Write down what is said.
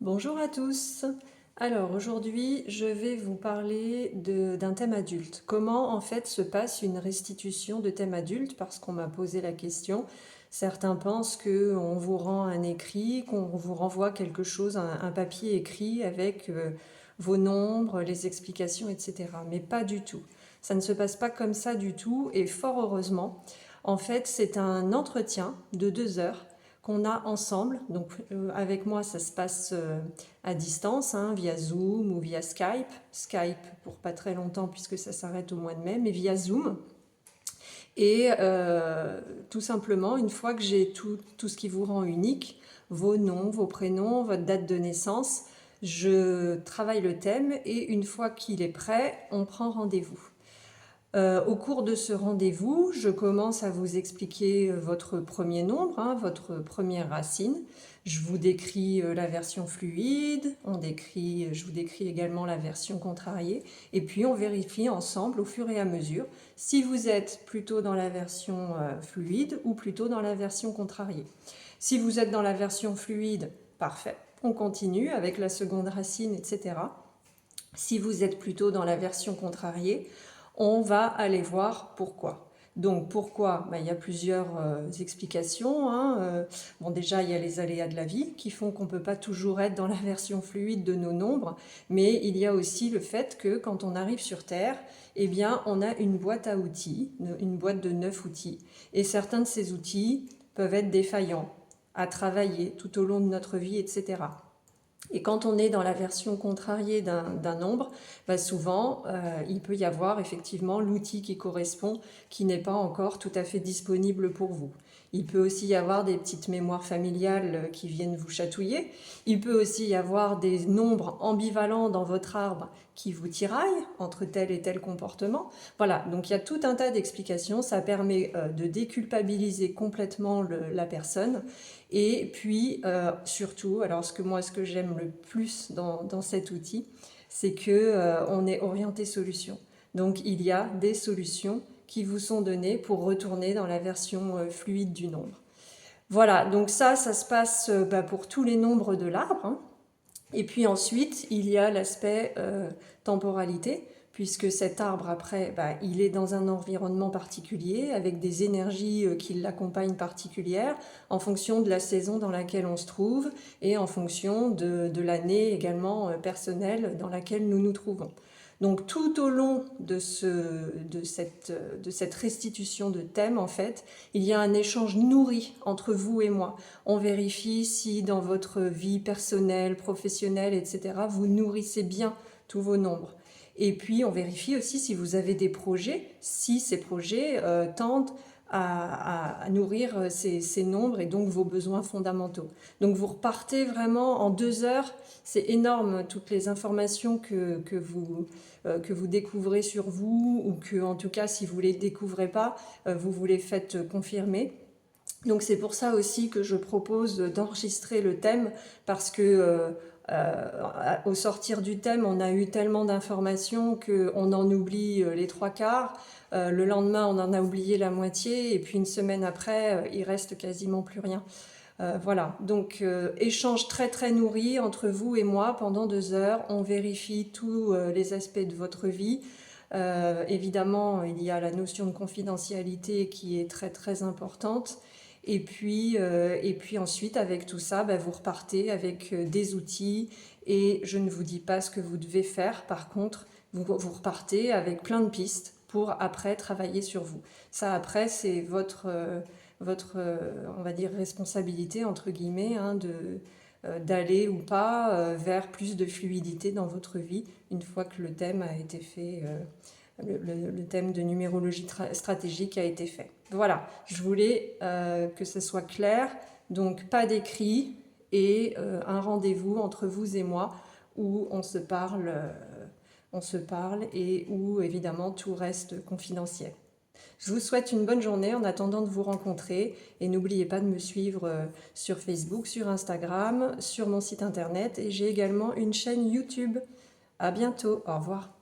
Bonjour à tous. Alors aujourd'hui, je vais vous parler d'un thème adulte. Comment en fait se passe une restitution de thème adulte? Parce qu'on m'a posé la question. Certains pensent qu'on vous rend un écrit, qu'on vous renvoie quelque chose, un papier écrit avec vos nombres, les explications, etc. Mais pas du tout. Ça ne se passe pas comme ça du tout et fort heureusement. En fait, c'est un entretien de 2 heures qu'on a ensemble. Donc avec moi, ça se passe à distance, hein, via Zoom ou via Skype. Skype pour pas très longtemps puisque ça s'arrête au mois de mai, mais via Zoom. Et tout simplement, une fois que j'ai tout ce qui vous rend unique, vos noms, vos prénoms, votre date de naissance, je travaille le thème et une fois qu'il est prêt, on prend rendez-vous. Au cours de ce rendez-vous, je commence à vous expliquer votre premier nombre, hein, votre première racine. Je vous décris la version fluide, je vous décris également la version contrariée, et puis on vérifie ensemble au fur et à mesure si vous êtes plutôt dans la version fluide ou plutôt dans la version contrariée. Si vous êtes dans la version fluide, parfait, on continue avec la seconde racine, etc. Si vous êtes plutôt dans la version contrariée, on va aller voir pourquoi. Donc pourquoi? Il y a plusieurs explications, hein. Bon, déjà, il y a les aléas de la vie qui font qu'on ne peut pas toujours être dans la version fluide de nos nombres, mais il y a aussi le fait que quand on arrive sur Terre, eh bien, on a une boîte à outils, une boîte de 9 outils. Et certains de ces outils peuvent être défaillants à travailler tout au long de notre vie, etc. Et quand on est dans la version contrariée d'un nombre, souvent, il peut y avoir effectivement l'outil qui correspond qui n'est pas encore tout à fait disponible pour vous. Il peut aussi y avoir des petites mémoires familiales qui viennent vous chatouiller. Il peut aussi y avoir des nombres ambivalents dans votre arbre qui vous tiraillent entre tel et tel comportement. Voilà, donc il y a tout un tas d'explications. Ça permet de déculpabiliser complètement la personne. Et puis, surtout, alors ce que j'aime le plus dans cet outil, c'est que on est orienté solution. Donc, il y a des solutions qui vous sont données pour retourner dans la version fluide du nombre. Voilà, donc ça se passe pour tous les nombres de l'arbre, hein. Et puis ensuite, il y a l'aspect temporalité, puisque cet arbre, après, il est dans un environnement particulier, avec des énergies qui l'accompagnent particulières, en fonction de la saison dans laquelle on se trouve, et en fonction de l'année également personnelle dans laquelle nous nous trouvons. Donc tout au long de cette restitution de thème, en fait, il y a un échange nourri entre vous et moi. On vérifie si dans votre vie personnelle, professionnelle, etc., vous nourrissez bien tous vos nombres. Et puis on vérifie aussi si vous avez des projets, si ces projets tendent à nourrir ces nombres et donc vos besoins fondamentaux. Donc vous repartez vraiment en 2 heures, c'est énorme toutes les informations que vous découvrez sur vous, ou que en tout cas si vous ne les découvrez pas, vous vous les faites confirmer. Donc c'est pour ça aussi que je propose d'enregistrer le thème, parce que au sortir du thème, on a eu tellement d'informations qu'on en oublie les 3/4. Le lendemain, on en a oublié la moitié, et puis une semaine après, il reste quasiment plus rien. Voilà, donc échange très très nourri entre vous et moi pendant 2 heures. On vérifie tous les aspects de votre vie. Évidemment, il y a la notion de confidentialité qui est très très importante. Et puis ensuite, avec tout ça, vous repartez avec des outils, et je ne vous dis pas ce que vous devez faire. Par contre, vous repartez avec plein de pistes pour après travailler sur vous. Ça, après, c'est votre on va dire, responsabilité, entre guillemets, hein, d'aller ou pas vers plus de fluidité dans votre vie une fois que le thème a été fait, le thème de numérologie stratégique a été fait. Voilà, je voulais que ce soit clair, donc pas d'écrit, et un rendez-vous entre vous et moi où on se parle et où évidemment tout reste confidentiel. Je vous souhaite une bonne journée en attendant de vous rencontrer, et n'oubliez pas de me suivre sur Facebook, sur Instagram, sur mon site internet, et j'ai également une chaîne YouTube. À bientôt, au revoir.